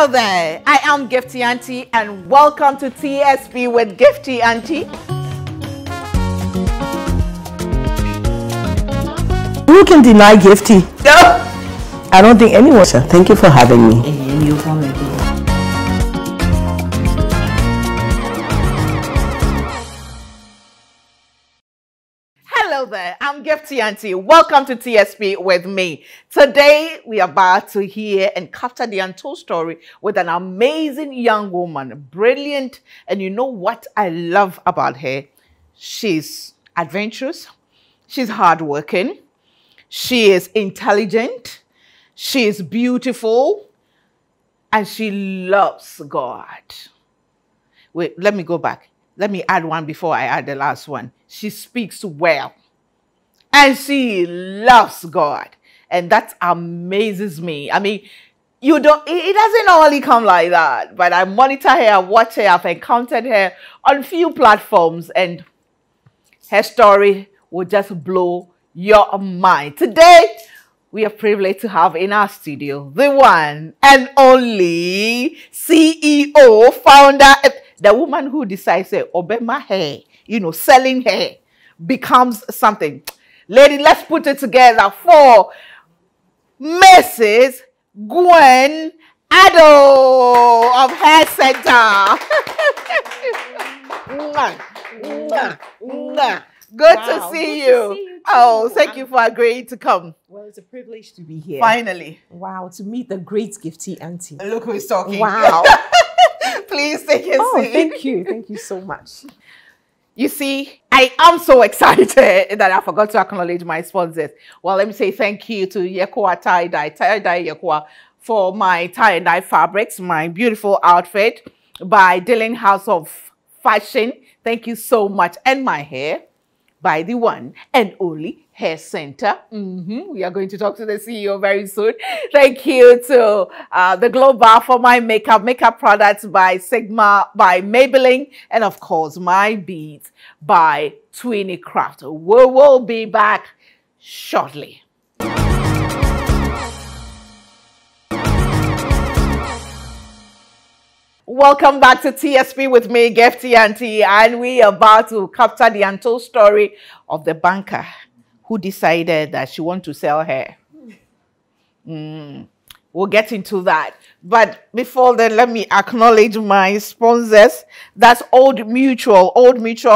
Hello there, I am Gifty Auntie and welcome to TSP with Gifty Auntie. Who can deny Gifty? No. I don't think anyone shall. Thank you for having me. Hello there, I'm Gifty Auntie. Welcome to TSP with me. Today, we are about to hear and capture the untold story with an amazing young woman, brilliant, and you know what I love about her? She's adventurous, she's hardworking, she is intelligent, she is beautiful, and she loves God. Wait, let me go back. Let me add one before I add the last one. She speaks well. And she loves God. And that amazes me. I mean, it doesn't normally come like that. But I monitor her, I watch her, I've encountered her on few platforms. And her story will just blow your mind. Today, we are privileged to have in our studio the one and only CEO, founder, the woman who decides to Obema hair, selling hair becomes something. Lady, let's put it together for Mrs. Gwen Adel of Hair Center. Good to see you. Oh, thank you for agreeing to come. Well, it's a privilege to be here. Finally. Wow, to meet the great Gifty Auntie. Look who's talking. Wow. Please take your seat. Thank you. Thank you so much. You see, I am so excited that I forgot to acknowledge my sponsors. Well, let me say thank you to Yekoa Tie-Dye Yekoa for my tie-and-dye fabrics, my beautiful outfit by Dylan House of Fashion. Thank you so much. And my hair by the one and only Hair Center. We are going to talk to the CEO very soon. Thank you to the Glow Bar for my makeup products by Sigma, by Maybelline, and of course my beads by Twinny Craft. We will be back shortly. Welcome back to TSP with me, Gifty Auntie, and we are about to capture the untold story of the banker who decided that she wants to sell hair. We'll get into that. But before then, let me acknowledge my sponsors. That's Old Mutual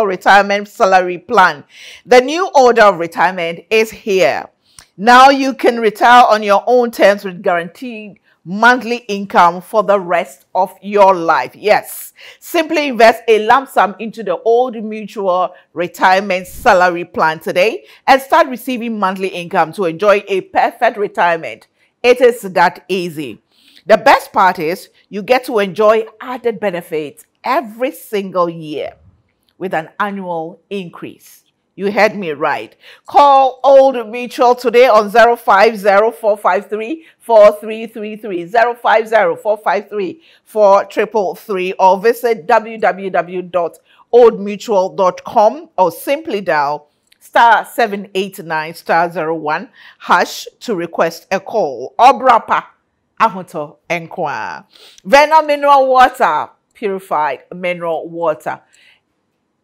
Retirement Salary Plan. The new order of retirement is here. Now you can retire on your own terms with guaranteed monthly income for the rest of your life. Yes, simply invest a lump sum into the Old Mutual Retirement Salary Plan today and start receiving monthly income to enjoy a perfect retirement. It is that easy. The best part is you get to enjoy added benefits every single year with an annual increase. You heard me right. Call Old Mutual today on 050-453-4333, 050-453-4333, or visit www.oldmutual.com or simply dial *789*01# to request a call. Obrapa Ahoto Enquire. Vena Mineral Water, purified mineral water.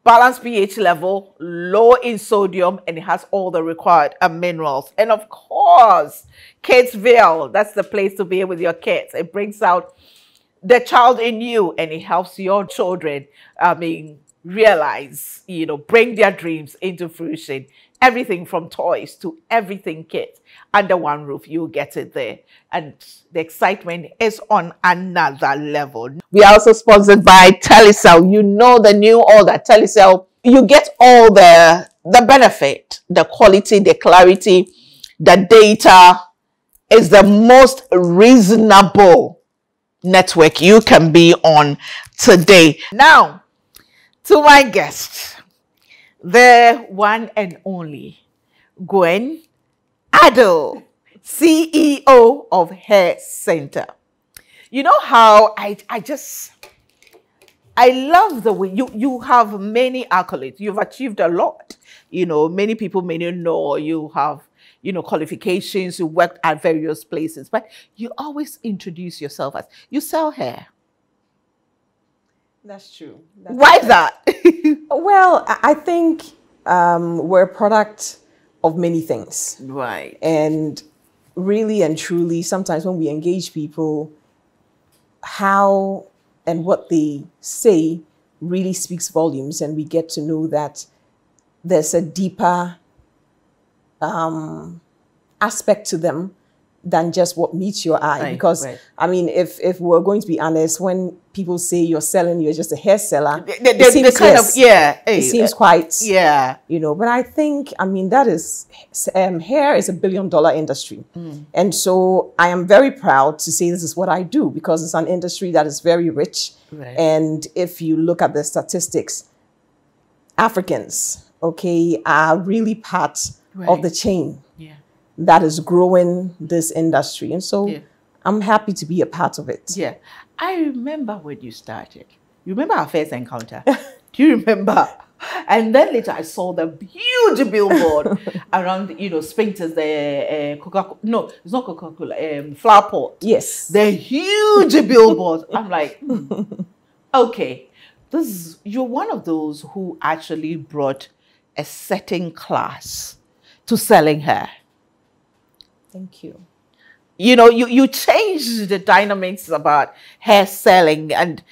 Balanced pH level, low in sodium, and it has all the required minerals. And of course, Kidsville, that's the place to be with your kids. It brings out the child in you and it helps your children, realize, bring their dreams into fruition. Everything from toys to everything kids. Under one roof, you'll get it there. And the excitement is on another level. We are also sponsored by Telecel. You know the new order, Telecel. You get all the benefit, the quality, the clarity, the data is the most reasonable network you can be on today. Now, to my guest, the one and only Gwen Adel, CEO of Hair Center. You know how I love the way you have many accolades. You've achieved a lot. Many people may not know you have qualifications, you worked at various places, but you always introduce yourself as you sell hair. That's true. Why is that? Well, I think we're a product of many things. Right. And really and truly, sometimes when we engage people, how and what they say really speaks volumes, and we get to know that there's a deeper aspect to them than just what meets your eye. Right, because right. I mean, if we're going to be honest, when people say you're just a hair seller, it seems quite, yeah, but I think, I mean, that is, hair is $1 billion industry. And so I am very proud to say this is what I do, because it's an industry that is very rich. Right. And if you look at the statistics, Africans, are really part of the chain that is growing this industry. And so I'm happy to be a part of it. Yeah. I remember when you started. You remember our first encounter? Do you remember? And then later I saw the huge billboard around, Spinter's, the Coca-Cola. No, it's not Coca-Cola, Flower Pot. Yes. The huge billboard. I'm like, okay, you're one of those who actually brought a certain class to selling hair. Thank you. You changed the dynamics about hair selling and,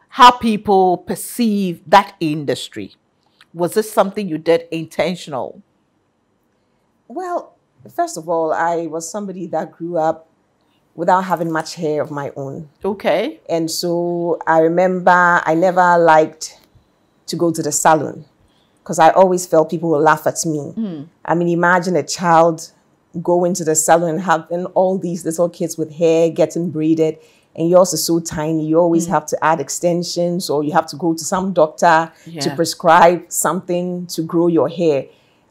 how people perceive that industry. Was this something you did intentional? Well, first of all, I was somebody that grew up without having much hair of my own. Okay. And so I remember I never liked to go to the salon because I always felt people would laugh at me. I mean, imagine a child going to the salon and having all these little kids with hair getting braided, and you're also so tiny. You always have to add extensions, or you have to go to some doctor to prescribe something to grow your hair.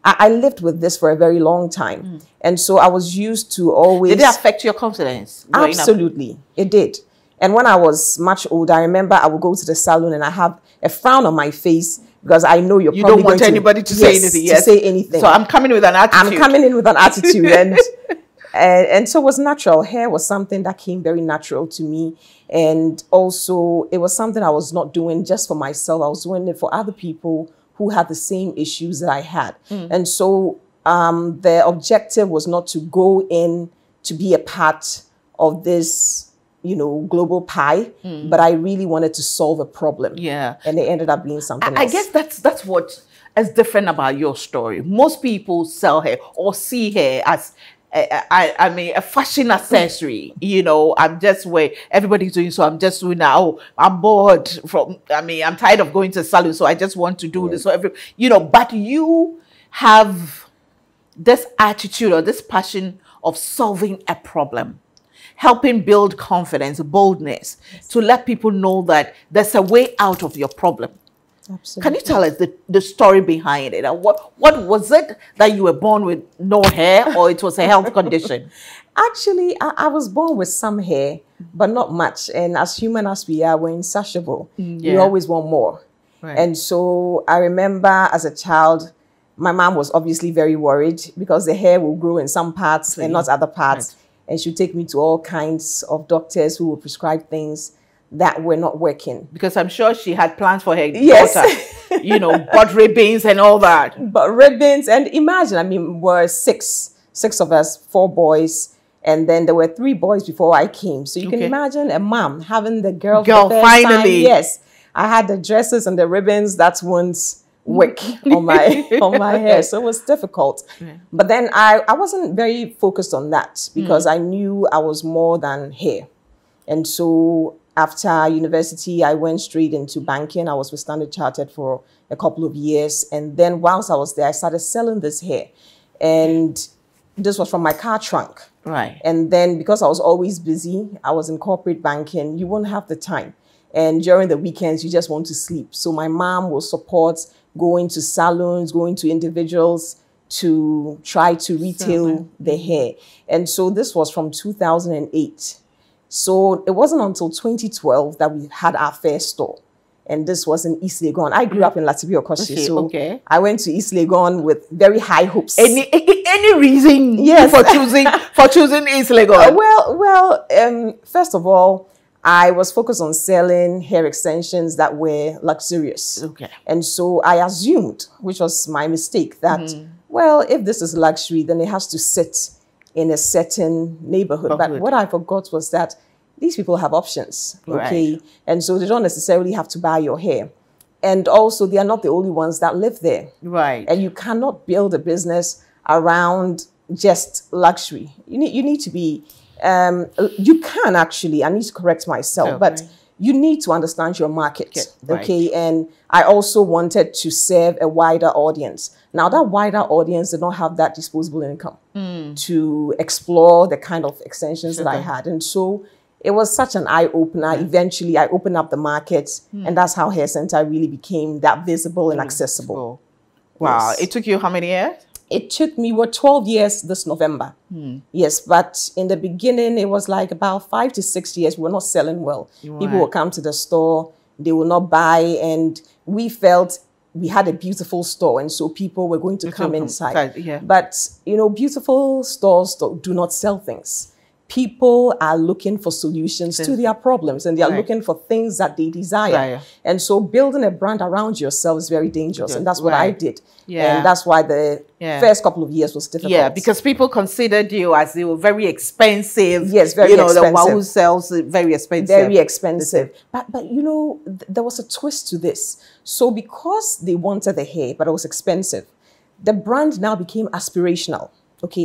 I lived with this for a very long time. And so I was used to always... Did it affect your confidence? Absolutely, it did. And when I was much older, I remember I would go to the salon and I have a frown on my face because I know you don't want anybody to say anything. To say anything. So I'm coming with an attitude. I'm coming in with an attitude. And so it was natural. Hair was something that came very natural to me. And also, it was something I was not doing just for myself. I was doing it for other people who had the same issues that I had. And so the objective was not to go in to be a part of this, global pie, but I really wanted to solve a problem. Yeah. And it ended up being something else. I guess that's what is different about your story. Most people sell hair or see hair as I mean, a fashion accessory. I'm just where everybody's doing, so I'm just doing that. Oh, I'm bored I'm tired of going to the salon, so I just want to do this. So but you have this attitude or this passion of solving a problem, helping build confidence, boldness, to let people know that there's a way out of your problem. Absolutely. Can you tell us the story behind it? What was it that you were born with no hair, or it was a health condition? Actually, I was born with some hair, but not much. And as human as we are, we're insatiable. We always want more. Right. And so I remember as a child, my mom was obviously very worried because the hair will grow in some parts and not other parts. Right. And she'd take me to all kinds of doctors who would prescribe things that were not working. Because I'm sure she had plans for her daughter, butt ribbons and all that. But ribbons, and imagine, I mean, we're six of us, 4 boys, and then there were 3 boys before I came. So you can imagine a mom having the girl for the first finally time. Yes, I had the dresses and the ribbons. That won't work on my hair, so it was difficult. But then I wasn't very focused on that because I knew I was more than hair. And so after university, I went straight into banking. I was with Standard Chartered for a couple of years. And then whilst I was there, I started selling this hair. And this was from my car trunk. Right. And then because I was always busy, I was in corporate banking, you won't have the time. And during the weekends, you just want to sleep. So my mom will support going to salons, going to individuals to try to retail the hair. And so this was from 2008. So it wasn't until 2012 that we had our first store. And this was in East Legon. I grew up in Latibia Okoshi, so I went to East Legon with very high hopes. Any reason for choosing East Legon? First of all, I was focused on selling hair extensions that were luxurious. And so I assumed, which was my mistake, that, well, if this is luxury, then it has to sit in a certain neighborhood. But what I forgot was that these people have options, and so they don't necessarily have to buy your hair. And also, they are not the only ones that live there. And you cannot build a business around just luxury. You need to be, you can actually, I need to correct myself, but you need to understand your market, And I also wanted to serve a wider audience. Now, that wider audience did not have that disposable income to explore the kind of extensions that I had. And so it was such an eye-opener. Eventually, I opened up the market, and that's how Hair Center really became that visible and accessible. Wow. It took you how many years? It took me, 12 years this November. Yes, but in the beginning, it was like about 5 to 6 years. We were not selling well. People would come to the store, they will not buy, and we felt we had a beautiful store, and so people were going to come inside. But, you know, beautiful stores do not sell things. People are looking for solutions to their problems, and they are looking for things that they desire. And so building a brand around yourself is very dangerous. And that's what I did. And that's why the first couple of years was difficult. Because people considered you as they were very expensive. Yes, very expensive. The Wahoo sells very expensive. Very expensive. But you know, there was a twist to this. So because they wanted the hair, but it was expensive, the brand now became aspirational.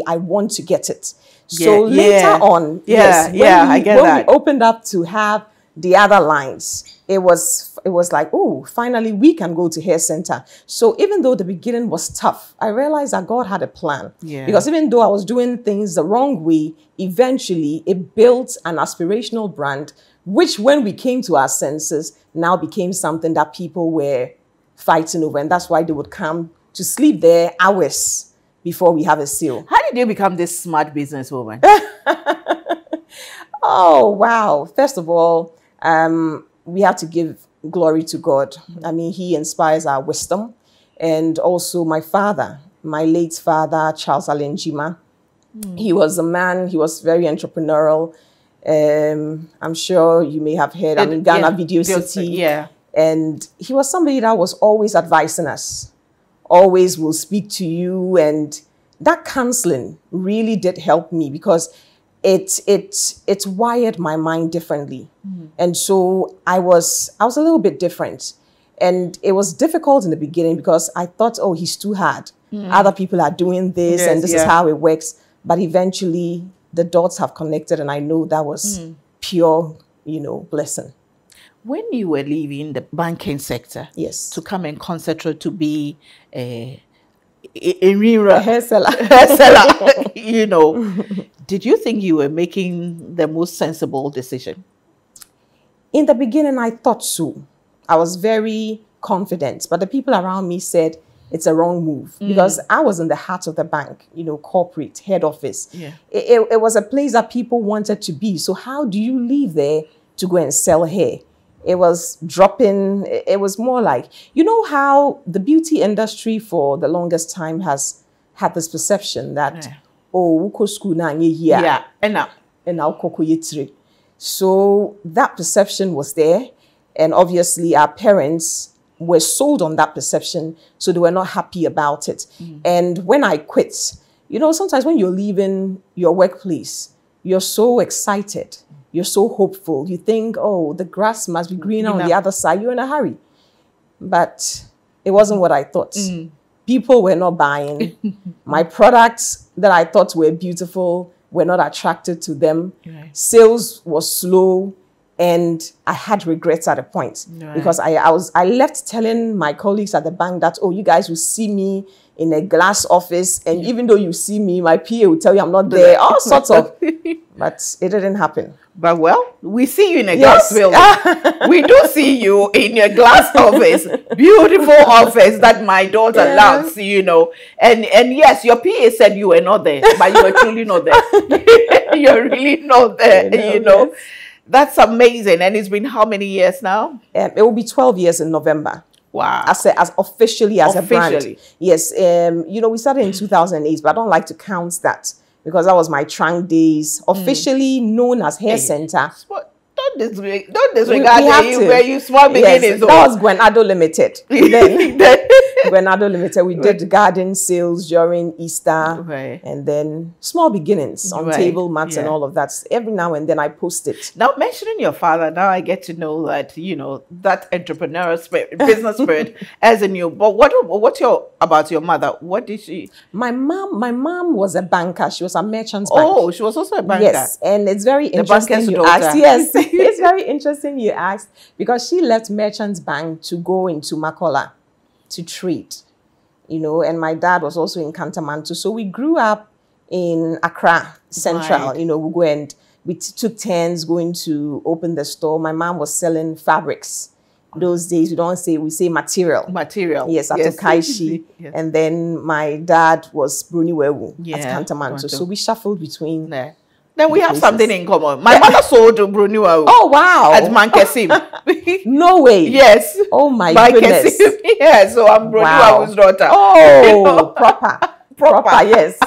I want to get it. So later on, when we opened up to have the other lines, it was like, oh, finally we can go to Hair Center. So even though the beginning was tough, I realized that God had a plan. Because even though I was doing things the wrong way, eventually it built an aspirational brand, which when we came to our senses, now became something that people were fighting over. And that's why they would come to sleep there hours before we have a sale. How did you become this smart businesswoman? Oh, wow. First of all, we have to give glory to God. I mean, he inspires our wisdom. And also my father, my late father, Charles Alenjima. He was a man, he was very entrepreneurial. I'm sure you may have heard, Ghana Video City. And he was somebody that was always advising us. Always will speak to you, and that counseling really did help me because it wired my mind differently. And so I was a little bit different, and it was difficult in the beginning because I thought, oh, he's too hard. Other people are doing this, and this is how it works. But eventually the dots have connected, and I know that was pure, blessing. When you were leaving the banking sector, to come and concentrate to be a hair seller, did you think you were making the most sensible decision? In the beginning, I thought so. I was very confident, but the people around me said it's a wrong move because I was in the heart of the bank, corporate head office. It was a place that people wanted to be. So how do you leave there to go and sell hair? It was dropping. It was more like, you know how the beauty industry for the longest time has had this perception that, so that perception was there. And obviously our parents were sold on that perception. So they were not happy about it. And when I quit, sometimes when you're leaving your workplace, you're so excited. You're so hopeful. You think, oh, the grass must be greener on the other side. You're in a hurry. But it wasn't what I thought. People were not buying. My products that I thought were beautiful were not attracted to them. Sales was slow. And I had regrets at a point. Because I left telling my colleagues at the bank that, oh, you guys will see me in a glass office. And even though you see me, my PA will tell you I'm not there. All sorts of. But it didn't happen. But well, we see you in a glass building. We do see you in a glass office. Beautiful office that my daughter loves, And yes, your PA said you were not there, but you were truly not there. You're really not there, That's amazing. And it's been how many years now? It will be 12 years in November. Wow. As officially as a brand. Yes. You know, we started in 2008, but I don't like to count that because that was my trunk days. Officially known as Hair Center. Don't disregard where you small beginnings. Yes, that was Gwen Adel Limited. Then Gwen Adel Limited, we did garden sales during Easter, and then small beginnings on table mats and all of that. Every now and then I post it. Now, mentioning your father, now I get to know that, you know, that entrepreneurial spirit, business spirit as in you. But what's about your mother? What did she? My mom was a banker. She was a merchant's bank. Oh, she was also a banker. Yes, and it's very interesting you asked. Yes, it's very interesting you asked because she left Merchants Bank to go into Makola to trade, you know, and my dad was also in Kantamanto. So we grew up in Accra Central, you know, we go and we took turns going to open the store. My mom was selling fabrics. Those days, we say material. Material. Yes, at Kaishi. Yes. And then my dad was Bruni Wewu at Kantamanto. So we shuffled between Then we have something in common. My mother sold Brunua. Oh, wow. At Mankesim. No way. Yes. Oh, my goodness. Yeah, so I'm Brunua's daughter. Oh, you know? Proper, yes.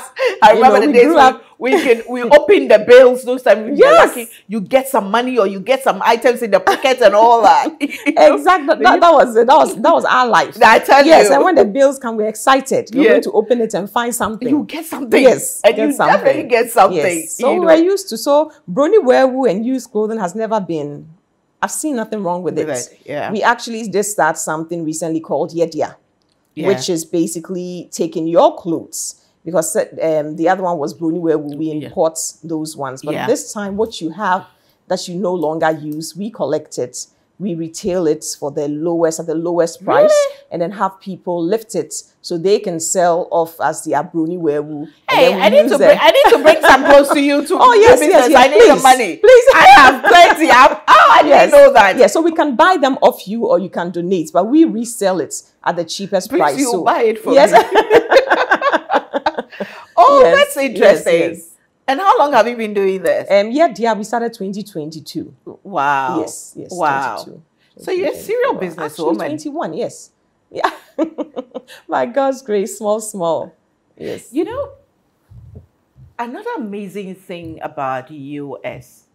I remember the days we open the bills those times. Yes. You get some money or you get some items in the pocket and all that. Exactly. That was our life. I tell you. Yes, and when the bills come, we're excited. You're going to open it and find something. You get something. Yes. And you definitely get something. Yes. So we're used to. So Brony Werewu and used clothing has never been, I've seen nothing wrong with it. Yeah. We actually did start something recently called Yedia, which is basically taking your clothes. Because the other one was Bruni where we import those ones. But this time, what you have that you no longer use, we collect it, we retail it for the lowest at the lowest price, and then have people lift it so they can sell off as the Bruni Werewu. Hey, I need to bring some clothes to you too. Oh yes, yes, I need the money. Please, I have plenty. I didn't know that. Yeah, so we can buy them off you or you can donate, but we resell it at the cheapest price. You so buy it for me. Oh, that's interesting. Yes. And how long have you been doing this? Yeah, we started 2022. Wow. Yes. Wow. 22. So you're a serial businesswoman. 21, yes. Yeah. My God's grace, small. Yes. You know, another amazing thing about you is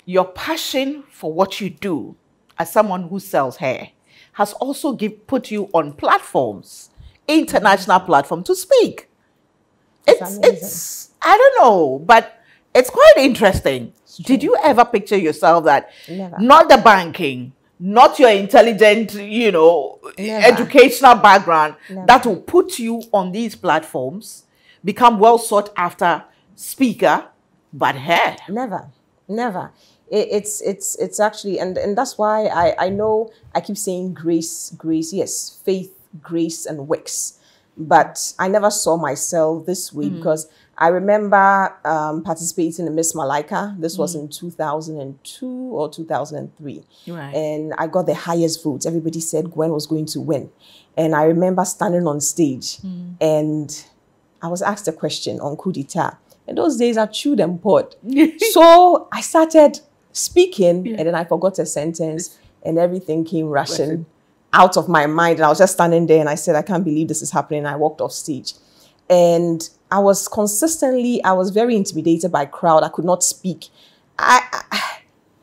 your passion for what you do as someone who sells hair has also put you on platforms, international platform to speak. It's I don't know, but it's quite interesting. Did you ever picture yourself that not the banking, not your intelligent, educational background that will put you on these platforms, become well sought after speaker, but hair? Never. It's actually, and that's why I know I keep saying grace, yes, faith, grace, and works. But I never saw myself this way because I remember participating in Miss Malaika. This was in 2002 or 2003. Right. And I got the highest votes. Everybody said Gwen was going to win. And I remember standing on stage and I was asked a question on coup d'etat. In those days, I chewed and poured. So I started speaking and then I forgot a sentence and everything came rushing out of my mind. And I was just standing there and I said, I can't believe this is happening. And I walked off stage. And I was very intimidated by crowd. I could not speak.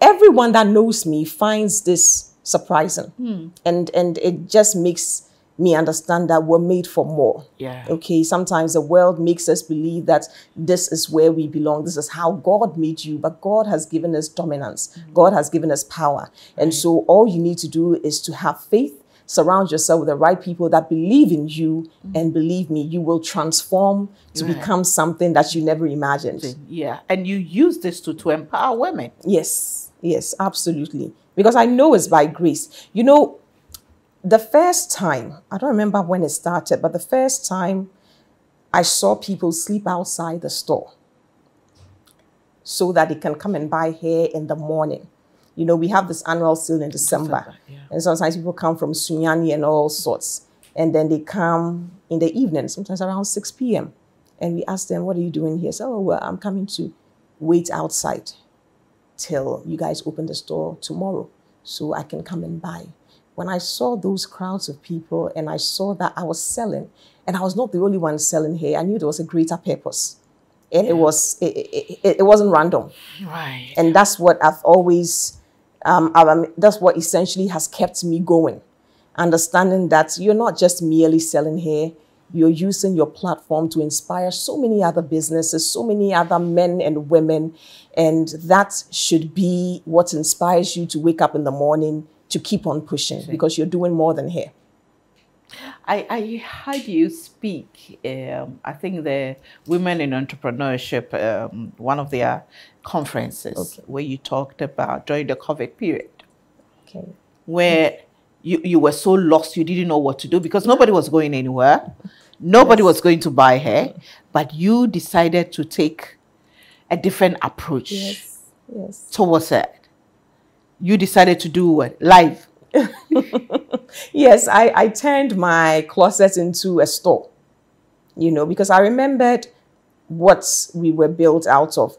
Everyone that knows me finds this surprising. And it just makes me understand that we're made for more. Yeah. Okay. Sometimes the world makes us believe that this is where we belong. This is how God made you. But God has given us dominance. God has given us power. And so all you need to do is to have faith. Surround yourself with the right people that believe in you, and believe me, you will transform to become something that you never imagined. Yeah, and you use this to empower women. Yes, absolutely. Because I know it's by grace. You know, the first time, I don't remember when it started, but the first time I saw people sleep outside the store so that they can come and buy hair in the morning. You know, we have this annual sale in December. And sometimes people come from Sunyani and all sorts. And then they come in the evening, sometimes around 6 p.m. And we ask them, what are you doing here? So, oh, well, I'm coming to wait outside till you guys open the store tomorrow so I can come and buy. When I saw those crowds of people and I saw that I was selling, and I was not the only one selling hair, I knew there was a greater purpose. And it wasn't random. Right. And that's what I've always, that's what essentially has kept me going. Understanding that you're not just merely selling hair, you're using your platform to inspire so many other businesses, so many other men and women. And that should be what inspires you to wake up in the morning to keep on pushing, because you're doing more than hair. I heard you speak, I think the Women in Entrepreneurship, one of their conferences, where you talked about during the COVID period, where you were so lost, you didn't know what to do because nobody was going anywhere. Nobody was going to buy hair, but you decided to take a different approach towards it. You decided to do what? Live. Yes, I turned my closet into a store, you know, because I remembered what we were built out of.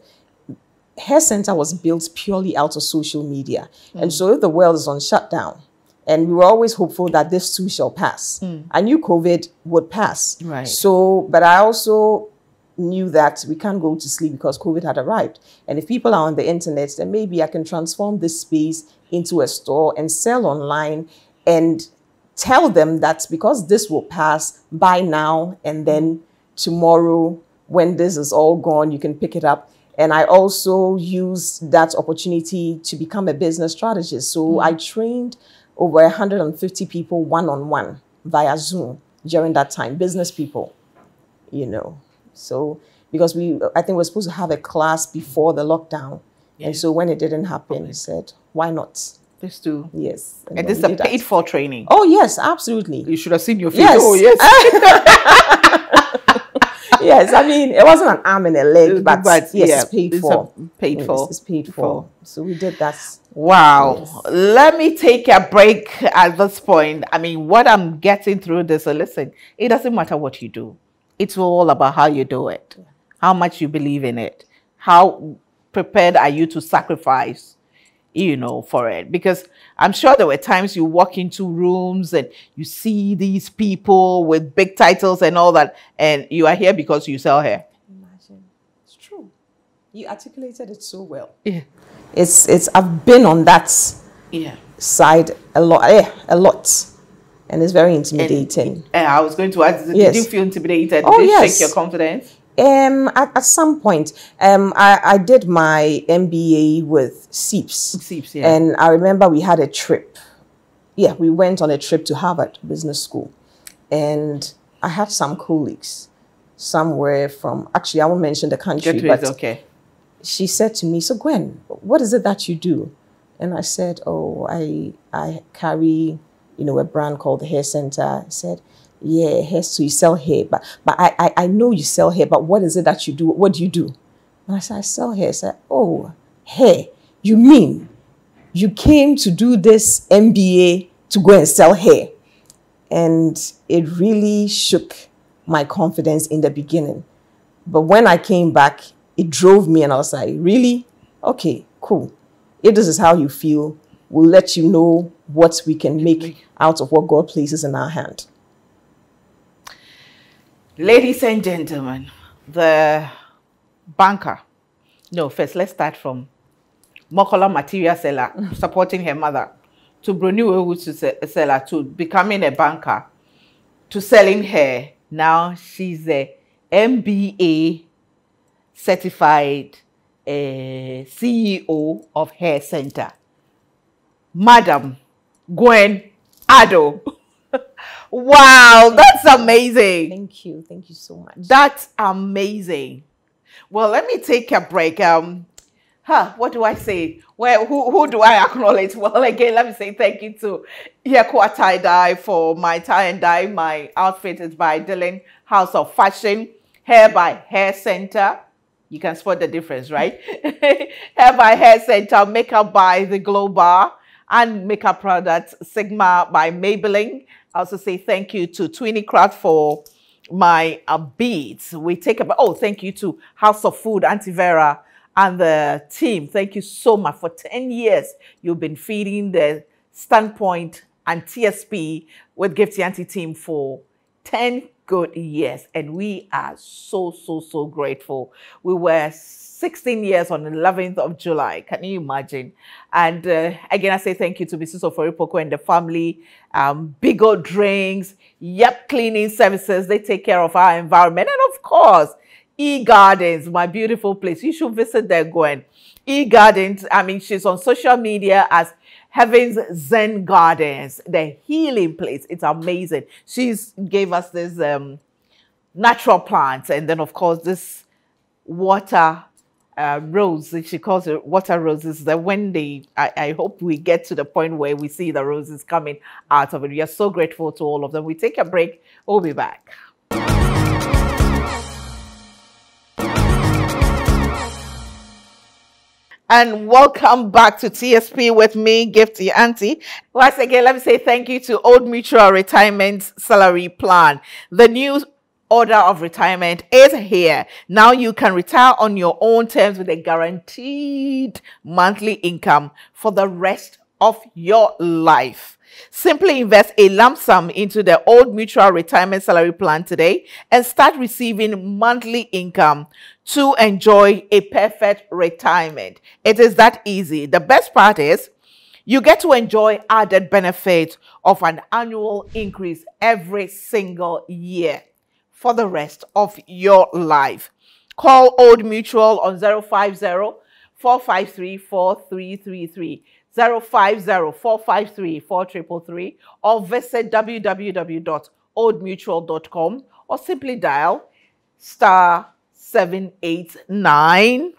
Hair Center was built purely out of social media. And so if the world is on shutdown, and we were always hopeful that this too shall pass. I knew COVID would pass. Right. So, but I also knew that we can't go to sleep because COVID had arrived. And if people are on the internet, then maybe I can transform this space into a store and sell online and tell them that because this will pass, buy now, and then tomorrow, when this is all gone, you can pick it up. And I also used that opportunity to become a business strategist. So I trained over 150 people one-on-one via Zoom during that time, business people, you know. So, because I think we're supposed to have a class before the lockdown. And so when it didn't happen, I said, why not? This too. Yes. And this is a paid for training. Oh, yes, absolutely. You should have seen your face. Yes. Oh, yes. Yes, I mean, it wasn't an arm and a leg, but yes, it's paid for. Paid for. It's paid for. So we did that. Wow. Yes. Let me take a break at this point. I mean, what I'm getting through this, listen, it doesn't matter what you do. It's all about how you do it, how much you believe in it, how prepared are you to sacrifice, you know, for it. Because I'm sure there were times you walk into rooms and you see these people with big titles and all that, and you are here because you sell hair. Imagine. It's true. You articulated it so well. Yeah. I've been on that side a lot. And it's very intimidating. And I was going to ask, did you feel intimidated? Oh, did it shake your confidence? At some point, I did my MBA with SEEPS. And I remember we had a trip. Yeah, we went on a trip to Harvard Business School. And I had some colleagues somewhere from, actually, I won't mention the country, but she said to me, so Gwen, what is it that you do? And I said, oh, I carry, you know, a brand called the Hair Center. I said, yeah, hair, so you sell hair, but I know you sell hair, but what is it that you do? What do you do? And I said, I sell hair. I said, oh, hair, you mean you came to do this MBA to go and sell hair? And it really shook my confidence in the beginning. But when I came back, it drove me, and I was like, really? Okay, cool. If this is how you feel, we'll let you know what we can make out of what God places in our hand. Ladies and gentlemen, the banker. No, first, let's start from Mokola material seller, supporting her mother, to Bruniwe seller, to becoming a banker, to selling hair. Now she's a MBA certified CEO of Hair Center. Madam Gwen Adel. Wow, that's amazing. Thank you. Thank you so much. That's amazing. Well, let me take a break. What do I say? Well, who do I acknowledge? Well, again, let me say thank you to Yekwa Tie Dye for my tie and dye. My outfit is by Dylan House of Fashion. Hair by Hair Center. You can spot the difference, right? Hair by Hair Center. Makeup by The Glow Bar. And makeup products, Sigma by Maybelline. I also say thank you to Twinny Craft for my beads. We take about, thank you to House of Food, Auntie Vera, and the team, thank you so much. For 10 years, you've been feeding the Standpoint and TSP with Gifty Auntie team for 10 good years. And we are so, so, so grateful. We were 16 years on the 11th of July. Can you imagine? And again, I say thank you to Mrs. Oforipoko and the family. Big old drinks, cleaning services. They take care of our environment. And of course, E-Gardens, my beautiful place. You should visit there, Gwen. E-Gardens, I mean, she's on social media as Heaven's Zen Gardens, the healing place. It's amazing. She's gave us this natural plants, and then, of course, this water rose. She calls it water roses. That when they, I hope we get to the point where we see the roses coming out of it. We are so grateful to all of them. We take a break. We'll be back. And welcome back to TSP with me, Gifty Auntie. Once again, let me say thank you to Old Mutual Retirement Salary Plan. The new order of retirement is here. Now you can retire on your own terms with a guaranteed monthly income for the rest of your life. Simply invest a lump sum into the Old Mutual Retirement Salary Plan today and start receiving monthly income to enjoy a perfect retirement. It is that easy. The best part is you get to enjoy added benefits of an annual increase every single year for the rest of your life. Call Old Mutual on 050-453-4333. 050-453-4333 or visit www.oldmutual.com or simply dial *789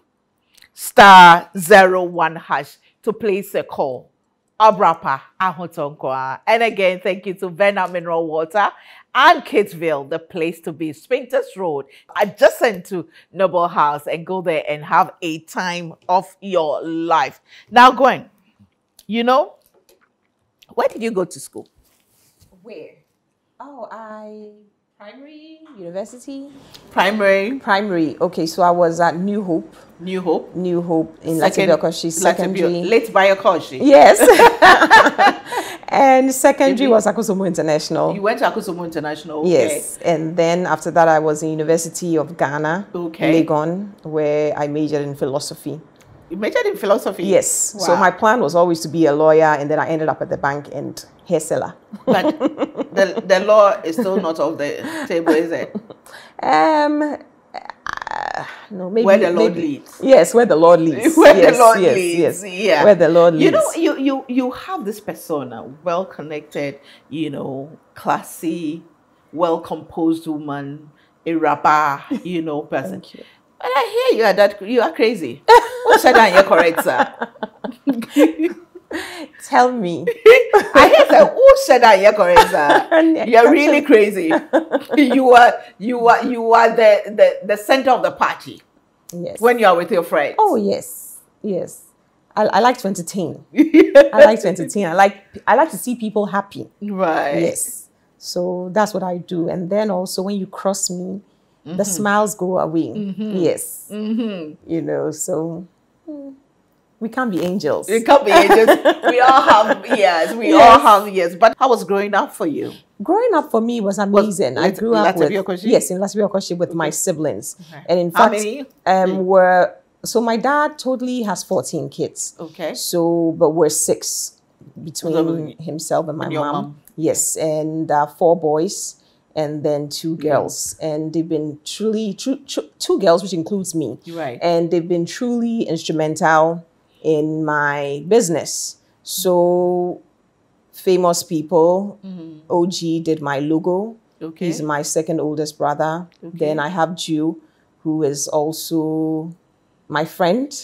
*01# to place a call. Abrapa Ahotonkwa. And again, thank you to Vena Mineral Water and Kidsville, the place to be. Spinkters Road, adjacent to Noble House, and go there and have a time of your life. Now, Gwen, you know, where did you go to school? Where? Oh, primary, university? Primary. Okay, so I was at New Hope. New Hope in Latibiokoshi Secondary. Late Biokoshi. Yes. And secondary was Akusumu International. You went to Akusumu International. Okay. Yes. And then after that, I was in University of Ghana, Legon, where I majored in philosophy. You majored in philosophy? Yes. Wow. So my plan was always to be a lawyer, and then I ended up at the bank and hair seller. But the law is still not off the table, is it? No, maybe where the Lord leads. Yes, where the Lord leads. Where the Lord leads. Yeah. Where the Lord leads. You know, you have this persona, well connected, you know, classy, well composed woman, a rapper, you know, person. Thank you. But I hear you are crazy. Who said that you're correct, sir? Tell me. I hear that. Who said that you're correct, sir? You're really crazy. You are the center of the party. Yes. When you are with your friends. Oh yes, yes. I like to entertain. I like to entertain. I like to see people happy. Right. Yes. So that's what I do. And then also when you cross me, the smiles go away. Yes. You know, so we can't be angels. We can't be angels. We all have years. All have years. But how was growing up for you? Growing up for me was amazing. I grew up in Latibiokoshi with my siblings. Okay. And in fact, how many? So my dad totally has 14 kids. Okay. So, but we're 6 between himself and my mom. Yes. And 4 boys. And then 2 girls, and they've been truly 2 girls, which includes me. Right. And they've been truly instrumental in my business. So famous people, OG did my logo. Okay. He's my second oldest brother. Okay. Then I have Jew, who is also my friend,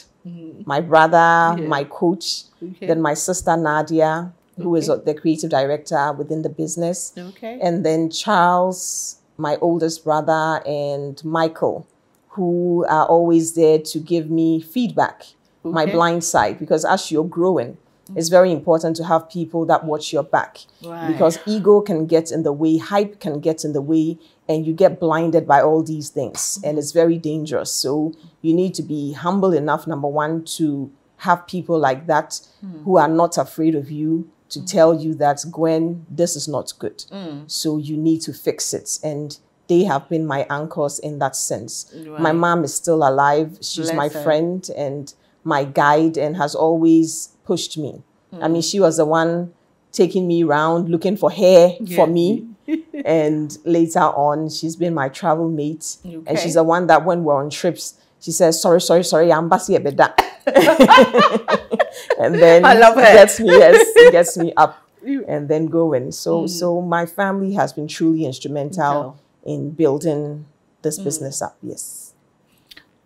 my brother, my coach. Okay. Then my sister Nadia, who is the creative director within the business. Okay. And then Charles, my oldest brother, and Michael, who are always there to give me feedback, my blind side, because as you're growing, it's very important to have people that watch your back. Right. Because ego can get in the way, hype can get in the way, and you get blinded by all these things. And it's very dangerous. So you need to be humble enough, number one, to have people like that who are not afraid of you, to tell you that, Gwen, this is not good. So you need to fix it. And they have been my anchors in that sense. Right. My mom is still alive. She's my friend and my guide, and has always pushed me. I mean, she was the one taking me around, looking for hair for me. And later on, she's been my travel mate. Okay. And she's the one that when we're on trips, she says, sorry, I'm busy a bit that. And then I love her. Gets me up and then going. So my family has been truly instrumental in building this business up. Yes.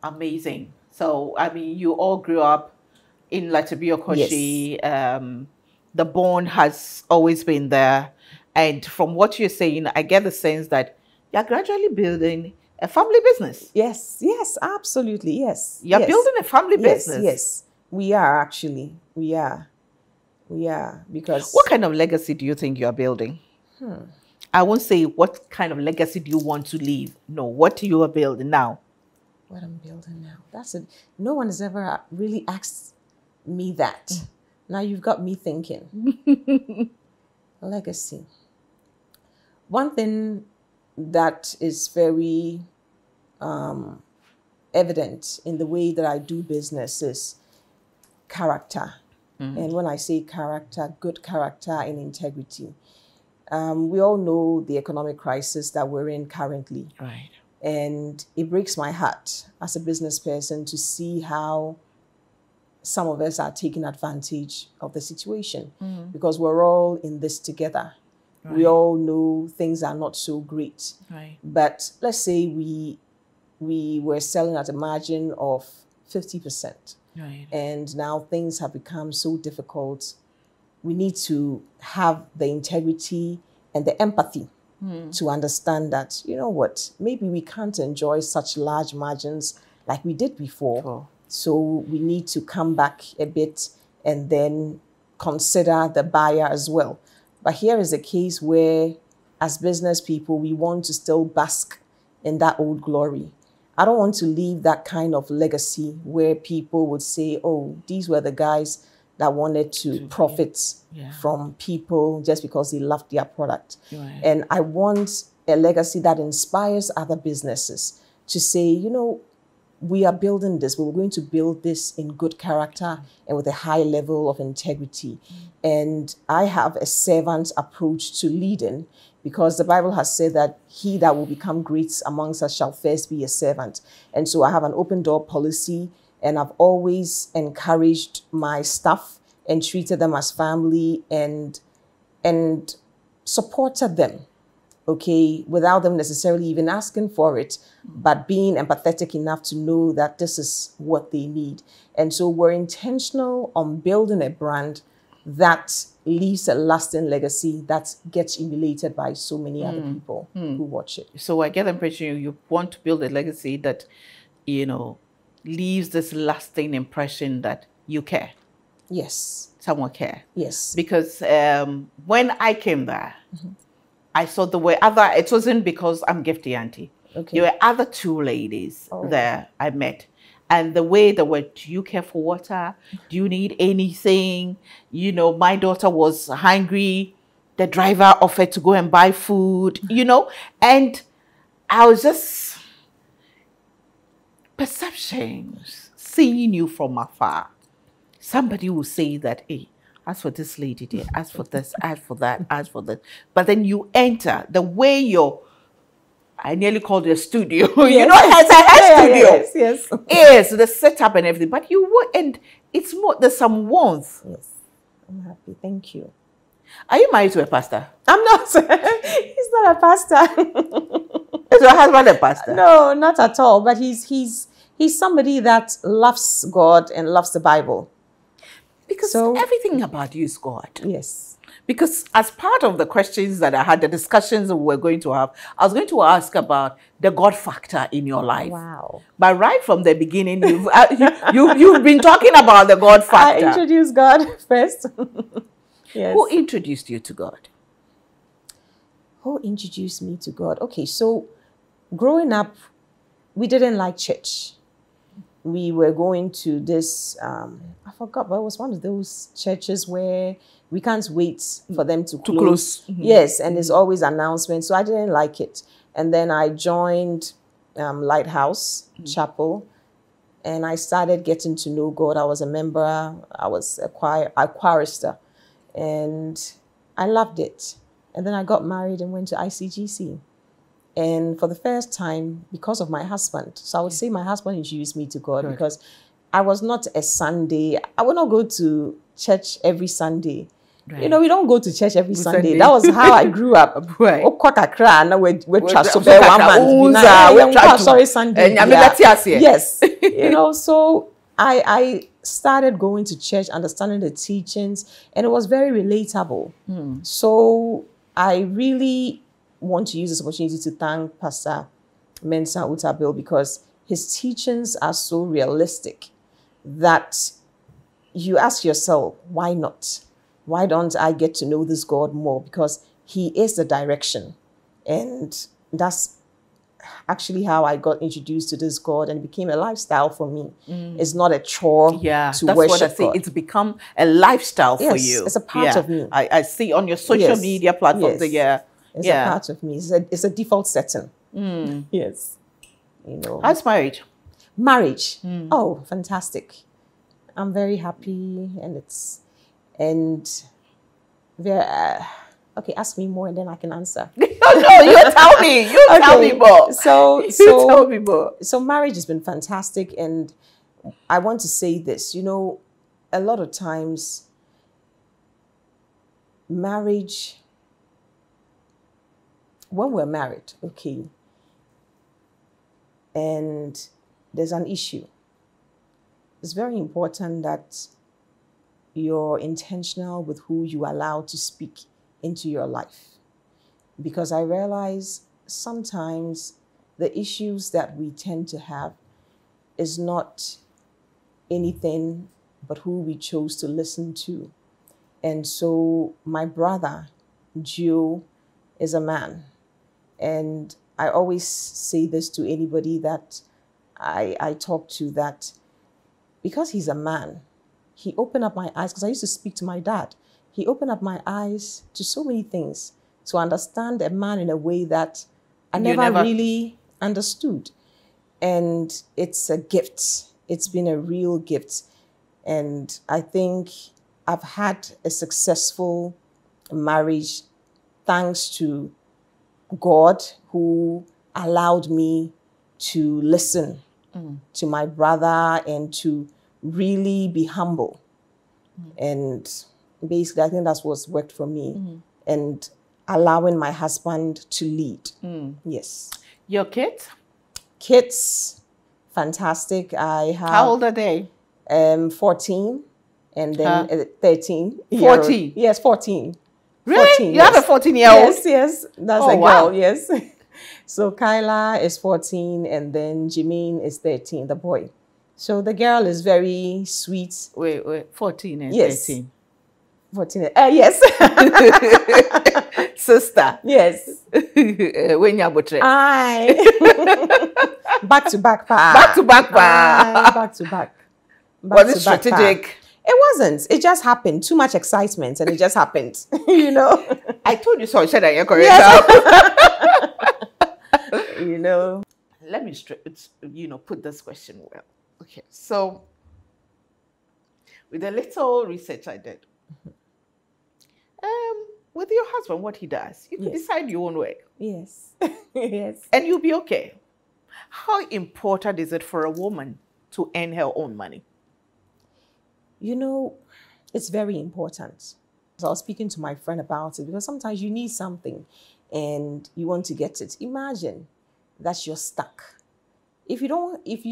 Amazing. So, I mean, you all grew up in Latibiokoshi. Yes. The bond has always been there. And from what you're saying, I get the sense that you're gradually building a family business. Yes, absolutely, yes. You're building a family business. Yes, we are actually. We are. Because... What kind of legacy do you think you're building? I won't say what kind of legacy do you want to leave. No, what you are building now. What I'm building now. That's it. No one has ever really asked me that. Now you've got me thinking. Legacy. One thing that is very evident in the way that I do business is character. And when I say character, good character and integrity. We all know the economic crisis that we're in currently. Right. And it breaks my heart as a business person to see how some of us are taking advantage of the situation, because we're all in this together. Right. We all know things are not so great. Right. But let's say we were selling at a margin of 50%. Right. And now things have become so difficult. We need to have the integrity and the empathy to understand that, you know what, maybe we can't enjoy such large margins like we did before. Cool. So we need to come back a bit and then consider the buyer as well. But here is a case where, as business people, we want to still bask in that old glory. I don't want to leave that kind of legacy where people would say, oh, these were the guys that wanted to profit from people just because they loved their product. Right. And I want a legacy that inspires other businesses to say, you know, we are building this, but we're going to build this in good character and with a high level of integrity. And I have a servant approach to leading, because the Bible has said that he that will become great amongst us shall first be a servant. And so I have an open door policy, and I've always encouraged my staff and treated them as family and supported them, okay, without them necessarily even asking for it, but being empathetic enough to know that this is what they need. And so we're intentional on building a brand that leaves a lasting legacy that gets emulated by so many other people who watch it. So I get the impression you want to build a legacy that, you know, leaves this lasting impression that you care. Yes. Someone care. Yes. Because when I came there, I saw there were other, it wasn't because I'm Gifty Auntie. Okay. There were other two ladies there I met. And the way they were, do you care for water? Do you need anything? You know, my daughter was hungry. The driver offered to go and buy food, you know. And I was just, perceptions, seeing you from afar. Somebody will say that, hey, as for this lady there, as for this, as for that, as for this. But then you enter, the way you're, I nearly called it a studio. Yes. You know, it's a hair studio. Yes. Yes, the setup and everything. But you would, and it's more, there's some warmth. Yes, I'm happy. Thank you. Are you married to a pastor? I'm not. He's not a pastor. Is your husband a pastor? No, not at all. But he's somebody that loves God and loves the Bible. Because everything about you is God. Yes. Because as part of the questions that I had, the discussions that we were going to have, I was going to ask about the God factor in your life. Wow. But right from the beginning, you've been talking about the God factor. I introduced God first. Yes. Who introduced you to God? Who introduced me to God? Okay, so growing up, we didn't like church. We were going to this, I forgot, but it was one of those churches where we can't wait for them to close. Mm-hmm. Yes, and there's always announcements. So I didn't like it. And then I joined Lighthouse Chapel, and I started getting to know God. I was a member. I was a chorister, and I loved it. And then I got married and went to ICGC. And for the first time, because of my husband, so I would say my husband introduced me to God because I was not a Sunday. I would not go to church every Sunday. Right. You know, we don't go to church every Sunday. That was how I grew up. Right. Sorry, Sunday. Yes. You know, so I started going to church, understanding the teachings, and it was very relatable. So I really want to use this opportunity to thank Pastor Mensa Utabil because his teachings are so realistic that you ask yourself, why not? Why don't I get to know this God more? Because he is the direction. And that's actually how I got introduced to this God, and it became a lifestyle for me. It's not a chore to that's worship what I say. God. It's become a lifestyle for you. It's a part of me. I see on your social media platforms. It's a part of me. It's a default setting. Yes. You know. How's marriage? Marriage. Oh, fantastic. I'm very happy, okay, ask me more and then I can answer. No, you tell me. Tell me more. Tell me more. So marriage has been fantastic, and I want to say this. You know, a lot of times, marriage, when we're married, okay, and there's an issue, it's very important that you're intentional with who you allow to speak into your life. Because I realize sometimes the issues that we tend to have is not anything but who we chose to listen to. And so my brother, Joe, is a man. And I always say this to anybody that I talk to, that because he's a man, he opened up my eyes, because I used to speak to my dad. He opened up my eyes to so many things, to understand a man in a way that I never really understood. And it's a gift. It's been a real gift. And I think I've had a successful marriage thanks to God, who allowed me to listen to my brother and to really be humble. And basically, I think that's what's worked for me. And allowing my husband to lead. Yes. Your kids? Kids, fantastic. I have. How old are they? 14 and then 13. 14? Yes, 14. Really? 14, you have a 14-year-old? Yes. That's a girl, yes. So Kyla is 14 and then Jermaine is 13, the boy. So the girl is very sweet. Wait, 14 and 13. 14. Yes. Sister. Yes. When you're butcher. Aye. Back to back, pa. Back to back, pa. Aye, back to back. Was it strategic? It wasn't. It just happened. Too much excitement, and it just happened. You know. I told you so. I said that you're correct. Yes. You know. Let me put this question well. Okay, so with the little research I did, with your husband, what he does, you can decide your own way. Yes. Yes. And you'll be okay. How important is it for a woman to earn her own money? You know, it's very important. So I was speaking to my friend about it, because sometimes you need something and you want to get it. Imagine that you're stuck. If you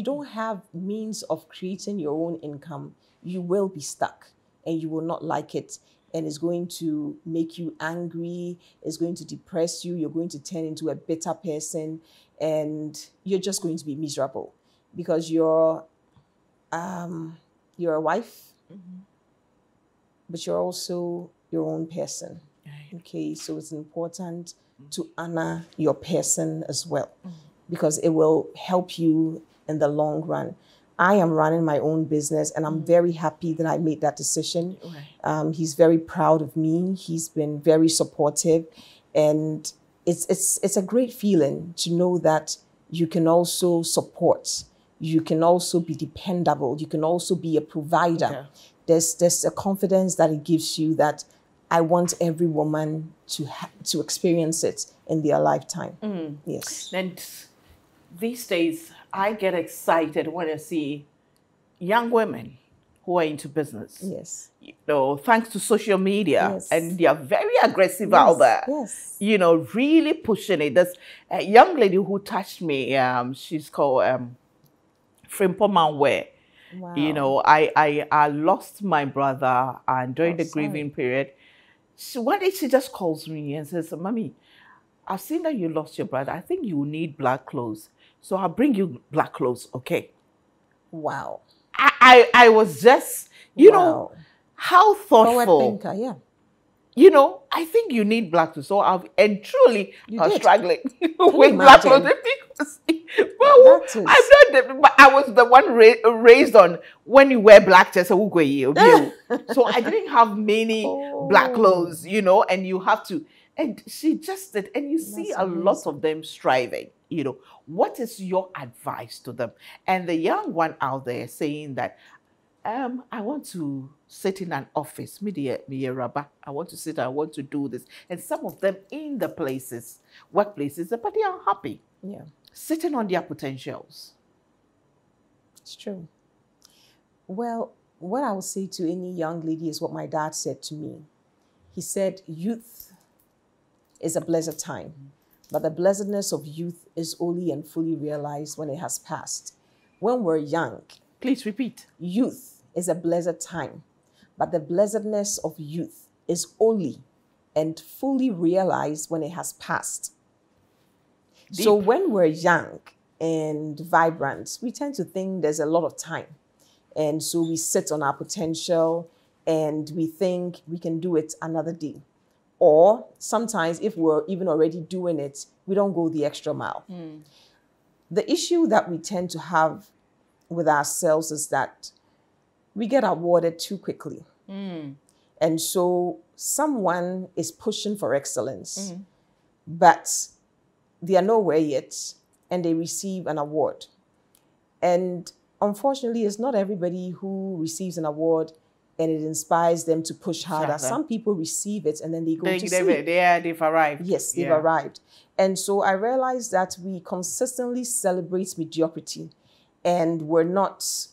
don't have means of creating your own income, you will be stuck. and you will not like it. And it's going to make you angry. It's going to depress you. You're going to turn into a bitter person, and you're just going to be miserable because you're a wife, but you're also your own person. Okay, so it's important to honor your person as well, because it will help you in the long run. I am running my own business, and I'm very happy that I made that decision. He's very proud of me. He's been very supportive, and it's a great feeling to know that you can also support. You can also be dependable. You can also be a provider. There's a confidence that it gives you that I want every woman to experience it in their lifetime. Yes. And these days, I get excited when I see young women who are into business. Yes. You know, thanks to social media, Yes. and they are very aggressive out there. Yes. You know, really pushing it. There's a young lady who touched me. She's called Frimpong Manwe. Wow. You know, I lost my brother, and during the grieving period, one day she just calls me and says, "Mommy, I've seen that you lost your brother. I think you need black clothes. So I'll bring you black clothes, okay?" Wow. I was just, you know, how thoughtful. Forward thinker, yeah. You know, I think you need black clothes. So and truly, I was struggling with black clothes because, well, I was the one raised on when you wear black just so I didn't have many black clothes, you know, and you have to. And she just did, and you see a lot of them striving, you know. What is your advice to them? And the young one out there saying that, I want to sit in an office, I want to sit, I want to do this. And some of them in the workplaces, but they are unhappy. Yeah. Sitting on their potentials. It's true. Well, what I would say to any young lady is what my dad said to me. He said, youth is a blessed time, but the blessedness of youth is only and fully realized when it has passed. When we're young, please repeat. Youth is a blessed time, but the blessedness of youth is only and fully realized when it has passed. Deep. So when we're young and vibrant, we tend to think there's a lot of time. And so we sit on our potential and we think we can do it another day. Or sometimes if we're even already doing it, we don't go the extra mile. The issue that we tend to have with ourselves is that we get awarded too quickly. And so someone is pushing for excellence, but they are nowhere yet, and they receive an award. And unfortunately, it's not everybody who receives an award and it inspires them to push harder. Some people receive it and then they go to sleep. They've arrived. Yes, they've arrived. And so I realized that we consistently celebrate mediocrity, and we're not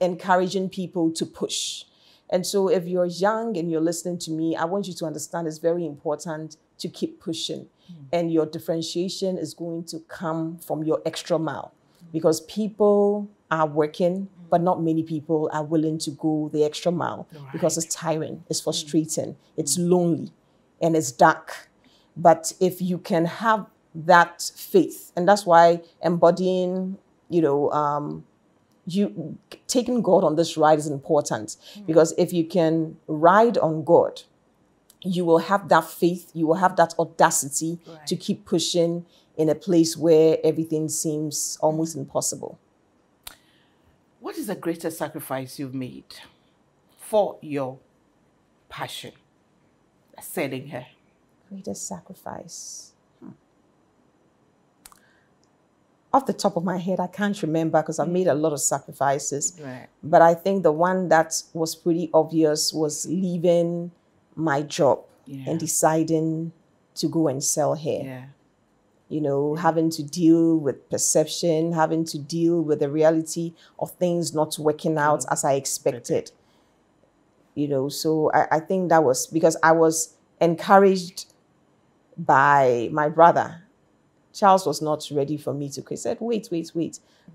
encouraging people to push. And so if you're young and you're listening to me, I want you to understand it's very important to keep pushing. And your differentiation is going to come from your extra mile, because people are working, but not many people are willing to go the extra mile because it's tiring, it's frustrating, it's lonely, and it's dark. But if you can have that faith, and that's why embodying, you taking God on this ride is important, because if you can ride on God, you will have that faith, you will have that audacity to keep pushing in a place where everything seems almost impossible. What is the greatest sacrifice you've made for your passion? Selling her. Greatest sacrifice. Off the top of my head, I can't remember because I've made a lot of sacrifices. But I think the one that was pretty obvious was leaving my job and deciding to go and sell hair. Having to deal with perception, having to deal with the reality of things not working out as I expected. So I think that was because I was encouraged by my brother Charles was not ready for me to quit. He said, wait.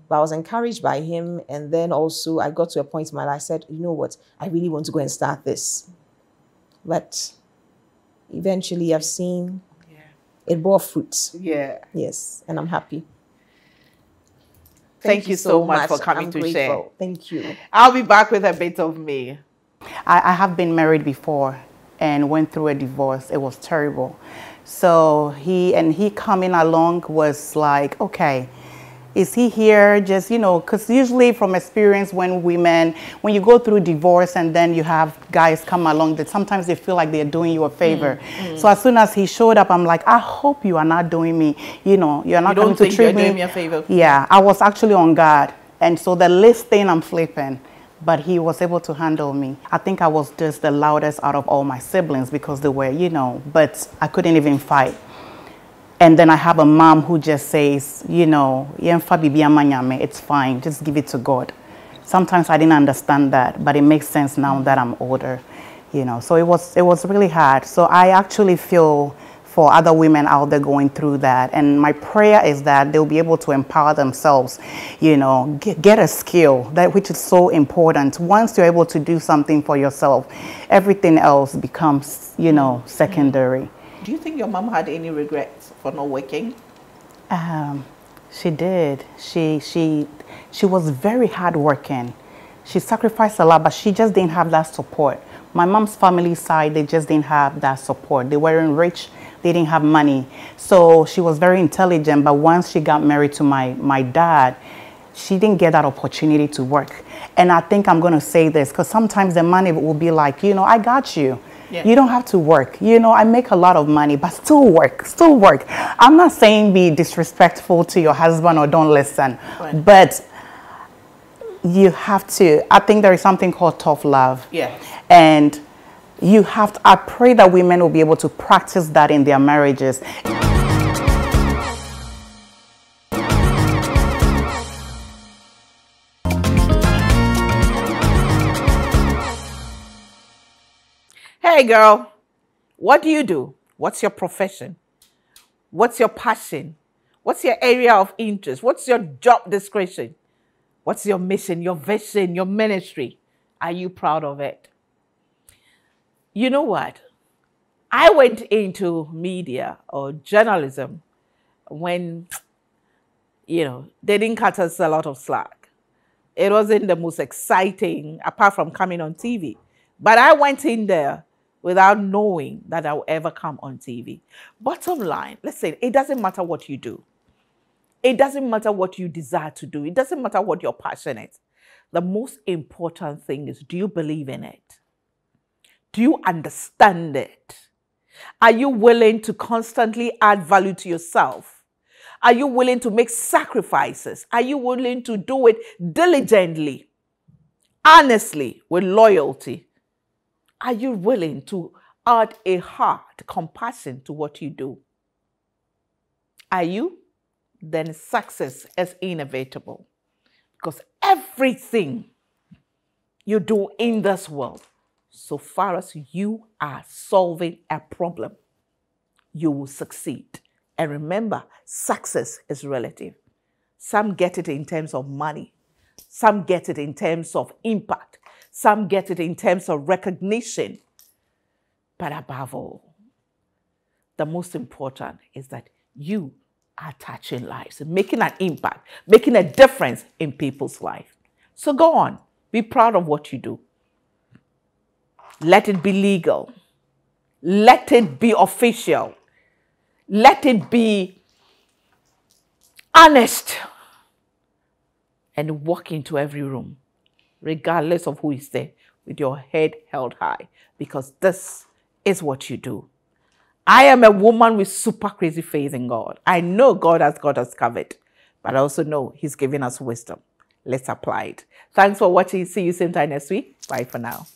But I was encouraged by him. And then also I got to a point in my life, I said, you know what? I really want to go and start this. But eventually I've seen it bore fruit. Yeah. Yes. And I'm happy. Thank you so much for coming to share. Thank you. I'll be back with a bit of me. I have been married before and went through a divorce. It was terrible. So he coming along was like, okay, is he here just, you know, because usually from experience when you go through divorce and then you have guys come along, that sometimes they feel like they're doing you a favor. So as soon as he showed up, I'm like, I hope you are not doing me, you know, you're not going to treat me. Doing me a favor? Yeah, I was actually on guard. And so the list thing I'm flipping, but he was able to handle me. I think I was just the loudest out of all my siblings because they were, you know, but I couldn't even fight. And then I have a mom who just says, you know, it's fine, just give it to God. Sometimes I didn't understand that, but it makes sense now that I'm older, you know. So it was really hard. So I actually feel for other women out there going through that. And my prayer is that they'll be able to empower themselves, you know, get a skill, which is so important. Once you're able to do something for yourself, everything else becomes, you know, secondary. Do you think your mom had any regrets for not working? She did. She was very hardworking. She sacrificed a lot, but she just didn't have that support. My mom's family side, they just didn't have that support. They weren't rich. They didn't have money. So she was very intelligent, but once she got married to my dad, she didn't get that opportunity to work. And I think I'm going to say this because sometimes the money will be like, you know, I got you. Yeah. You don't have to work. You know, I make a lot of money, but still work, still work. I'm not saying be disrespectful to your husband or don't listen, but you have to, I think there is something called tough love. Yeah. And you have to, I pray that women will be able to practice that in their marriages. Hey girl, what do you do? What's your profession? What's your passion? What's your area of interest? What's your job description? What's your mission, your vision, your ministry? Are you proud of it? You know what? I went into media or journalism when, you know, they didn't cut us a lot of slack. It wasn't the most exciting, apart from coming on TV. But I went in there without knowing that I will ever come on TV. Bottom line, listen, it doesn't matter what you do. It doesn't matter what you desire to do. It doesn't matter what your passion is. The most important thing is, do you believe in it? Do you understand it? Are you willing to constantly add value to yourself? Are you willing to make sacrifices? Are you willing to do it diligently, honestly, with loyalty? Are you willing to add a heart, compassion to what you do? Are you? Then success is inevitable. Because everything you do in this world, so far as you are solving a problem, you will succeed. And remember, success is relative. Some get it in terms of money. Some get it in terms of impact. Some get it in terms of recognition. But above all, the most important is that you are touching lives, making an impact, making a difference in people's life. So go on, be proud of what you do. Let it be legal. Let it be official. Let it be honest. And walk into every room, regardless of who is there, with your head held high, because this is what you do. I am a woman with super crazy faith in God. I know God has got us covered, but I also know He's giving us wisdom. Let's apply it. Thanks for watching. See you same time next week. Bye for now.